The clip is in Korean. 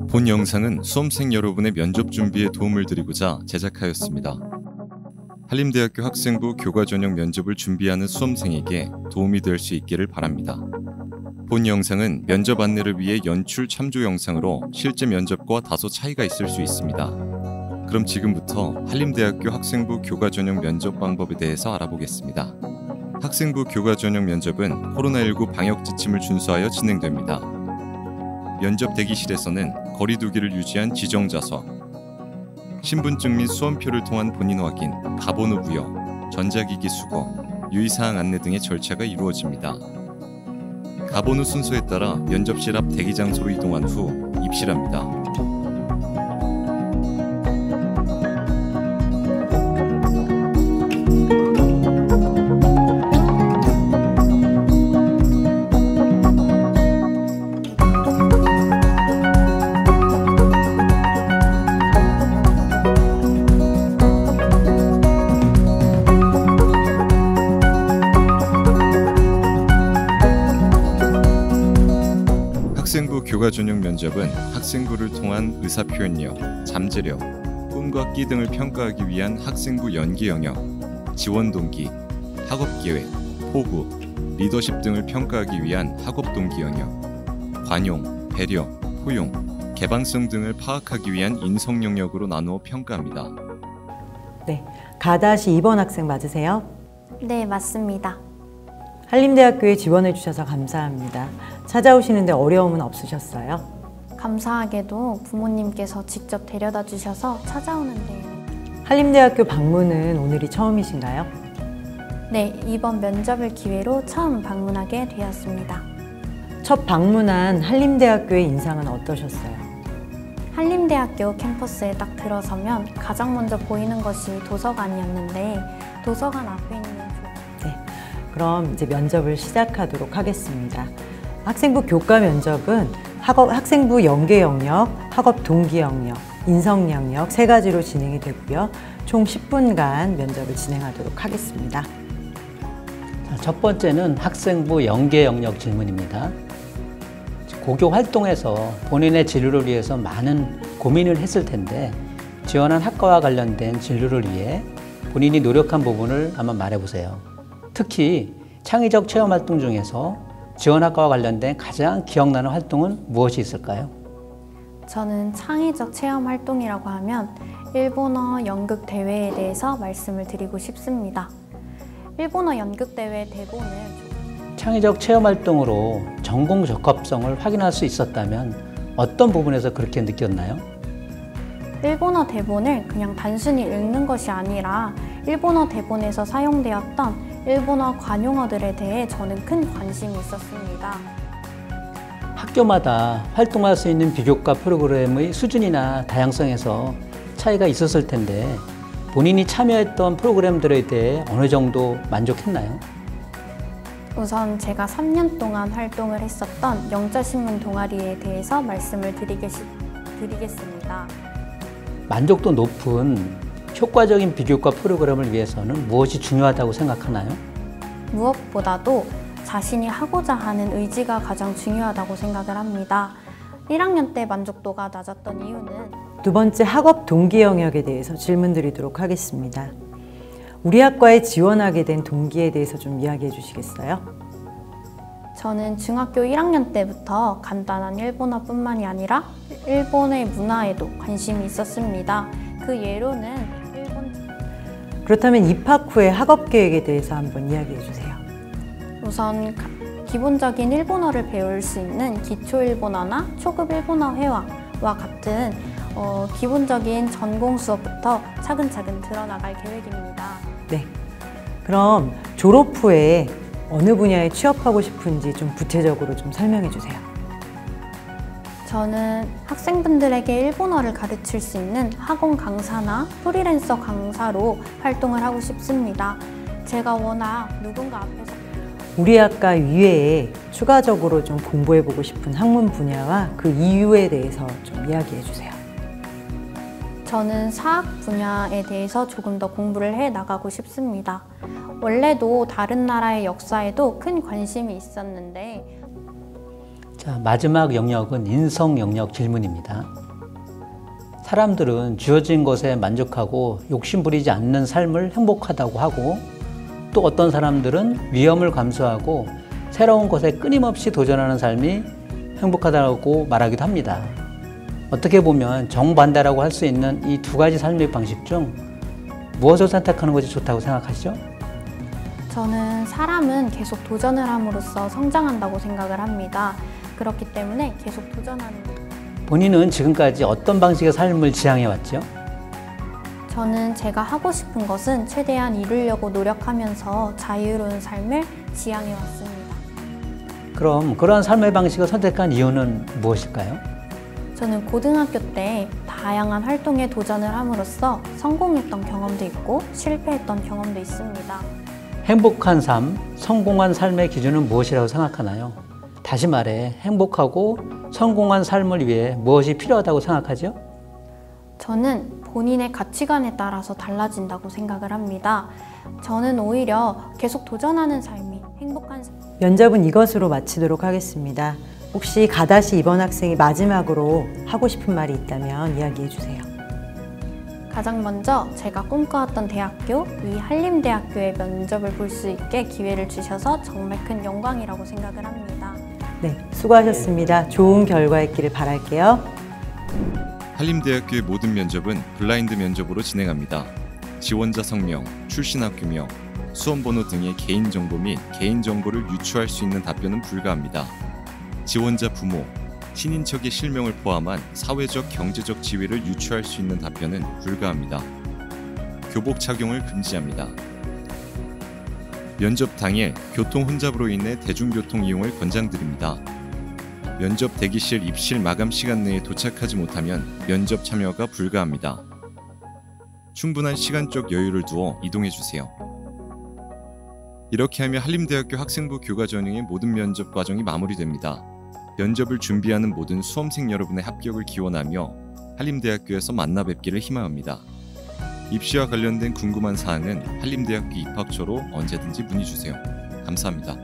본 영상은 수험생 여러분의 면접 준비에 도움을 드리고자 제작하였습니다. 한림대학교 학생부 교과 전형 면접을 준비하는 수험생에게 도움이 될 수 있기를 바랍니다. 본 영상은 면접 안내를 위해 연출 참조 영상으로 실제 면접과 다소 차이가 있을 수 있습니다. 그럼 지금부터 한림대학교 학생부 교과 전형 면접 방법에 대해서 알아보겠습니다. 학생부 교과 전형 면접은 코로나19 방역 지침을 준수하여 진행됩니다. 면접 대기실에서는 거리 두기를 유지한 지정좌석, 신분증 및 수험표를 통한 본인 확인, 가번호 부여, 전자기기 수거, 유의사항 안내 등의 절차가 이루어집니다. 가번호 순서에 따라 면접실 앞 대기 장소로 이동한 후 입실합니다. 학생부 교과 전형 면접은 학생부를 통한 의사표현력, 잠재력, 꿈과 끼 등을 평가하기 위한 학생부 연계 영역, 지원 동기, 학업 계획, 포부, 리더십 등을 평가하기 위한 학업 동기 영역, 관용, 배려, 포용, 개방성 등을 파악하기 위한 인성 영역으로 나누어 평가합니다. 네, 가-2번 학생 맞으세요? 네, 맞습니다. 한림대학교에 지원해 주셔서 감사합니다. 찾아오시는데 어려움은 없으셨어요? 감사하게도 부모님께서 직접 데려다 주셔서 찾아오는데요. 한림대학교 방문은 오늘이 처음이신가요? 네, 이번 면접을 기회로 처음 방문하게 되었습니다. 첫 방문한 한림대학교의 인상은 어떠셨어요? 한림대학교 캠퍼스에 딱 들어서면 가장 먼저 보이는 것이 도서관이었는데 도서관 앞에 있는 그럼 이제 면접을 시작하도록 하겠습니다. 학생부 교과 면접은 학생부 연계 영역, 학업 동기 영역, 인성 영역 세 가지로 진행이 되고요. 총 10분간 면접을 진행하도록 하겠습니다. 첫 번째는 학생부 연계 영역 질문입니다. 고교 활동에서 본인의 진로를 위해서 많은 고민을 했을 텐데 지원한 학과와 관련된 진로를 위해 본인이 노력한 부분을 한번 말해보세요. 특히 창의적 체험 활동 중에서 지원학과와 관련된 가장 기억나는 활동은 무엇이 있을까요? 저는 창의적 체험 활동이라고 하면 일본어 연극 대회에 대해서 말씀을 드리고 싶습니다. 일본어 연극 대회 대본을 창의적 체험 활동으로 전공 적합성을 확인할 수 있었다면 어떤 부분에서 그렇게 느꼈나요? 일본어 대본을 그냥 단순히 읽는 것이 아니라 일본어 대본에서 사용되었던 일본어 관용어들에 대해 저는 큰 관심이 있었습니다. 학교마다 활동할 수 있는 비교과 프로그램의 수준이나 다양성에서 차이가 있었을 텐데 본인이 참여했던 프로그램들에 대해 어느 정도 만족했나요? 우선 제가 3년 활동을 했었던 영자신문 동아리에 대해서 말씀을 드리겠습니다. 만족도 높은 효과적인 비교과 프로그램을 위해서는 무엇이 중요하다고 생각하나요? 무엇보다도 자신이 하고자 하는 의지가 가장 중요하다고 생각을 합니다. 1학년 때 만족도가 낮았던 이유는 두 번째 학업 동기 영역에 대해서 질문 드리도록 하겠습니다. 우리 학과에 지원하게 된 동기에 대해서 좀 이야기해 주시겠어요? 저는 중학교 1학년 때부터 간단한 일본어뿐만이 아니라 일본의 문화에도 관심이 있었습니다. 그 예로는 그렇다면 입학 후에 학업 계획에 대해서 한번 이야기해 주세요. 우선 기본적인 일본어를 배울 수 있는 기초 일본어나 초급 일본어 회화와 같은 기본적인 전공 수업부터 차근차근 들어나갈 계획입니다. 네, 그럼 졸업 후에 어느 분야에 취업하고 싶은지 좀 구체적으로 좀 설명해 주세요. 저는 학생분들에게 일본어를 가르칠 수 있는 학원 강사나 프리랜서 강사로 활동을 하고 싶습니다. 제가 워낙 누군가 앞에서 우리 학과 이외에 추가적으로 좀 공부해보고 싶은 학문 분야와 그 이유에 대해서 좀 이야기해 주세요. 저는 사학 분야에 대해서 조금 더 공부를 해 나가고 싶습니다. 원래도 다른 나라의 역사에도 큰 관심이 있었는데 자, 마지막 영역은 인성 영역 질문입니다. 사람들은 주어진 것에 만족하고 욕심 부리지 않는 삶을 행복하다고 하고, 또 어떤 사람들은 위험을 감수하고 새로운 것에 끊임없이 도전하는 삶이 행복하다고 말하기도 합니다. 어떻게 보면 정반대라고 할 수 있는 이 두 가지 삶의 방식 중 무엇을 선택하는 것이 좋다고 생각하시죠? 저는 사람은 계속 도전을 함으로써 성장한다고 생각을 합니다. 그렇기 때문에 계속 도전하는 것. 본인은 지금까지 어떤 방식의 삶을 지향해 왔죠? 저는 제가 하고 싶은 것은 최대한 이루려고 노력하면서 자유로운 삶을 지향해 왔습니다. 그럼 그러한 삶의 방식을 선택한 이유는 무엇일까요? 저는 고등학교 때 다양한 활동에 도전을 함으로써 성공했던 경험도 있고 실패했던 경험도 있습니다. 행복한 삶, 성공한 삶의 기준은 무엇이라고 생각하나요? 다시 말해, 행복하고 성공한 삶을 위해 무엇이 필요하다고 생각하죠? 저는 본인의 가치관에 따라서 달라진다고 생각을 합니다. 저는 오히려 계속 도전하는 삶이 행복한 삶. 면접은 이것으로 마치도록 하겠습니다. 혹시 가다시 이번 학생이 마지막으로 하고 싶은 말이 있다면 이야기해 주세요. 가장 먼저 제가 꿈꿔왔던 대학교, 이 한림대학교의 면접을 볼 수 있게 기회를 주셔서 정말 큰 영광이라고 생각을 합니다. 네, 수고하셨습니다. 좋은 결과 있기를 바랄게요. 한림대학교의 모든 면접은 블라인드 면접으로 진행합니다. 지원자 성명, 출신 학교명, 수험번호 등의 개인정보 및 개인정보를 유추할 수 있는 답변은 불가합니다. 지원자 부모, 친인척의 실명을 포함한 사회적, 경제적 지위를 유추할 수 있는 답변은 불가합니다. 교복 착용을 금지합니다. 면접 당일 교통 혼잡으로 인해 대중교통 이용을 권장드립니다. 면접 대기실 입실 마감 시간 내에 도착하지 못하면 면접 참여가 불가합니다. 충분한 시간적 여유를 두어 이동해주세요. 이렇게 하면 한림대학교 학생부 교과 전형의 모든 면접 과정이 마무리됩니다. 면접을 준비하는 모든 수험생 여러분의 합격을 기원하며 한림대학교에서 만나 뵙기를 희망합니다. 입시와 관련된 궁금한 사항은 한림대학교 입학처로 언제든지 문의 주세요. 감사합니다.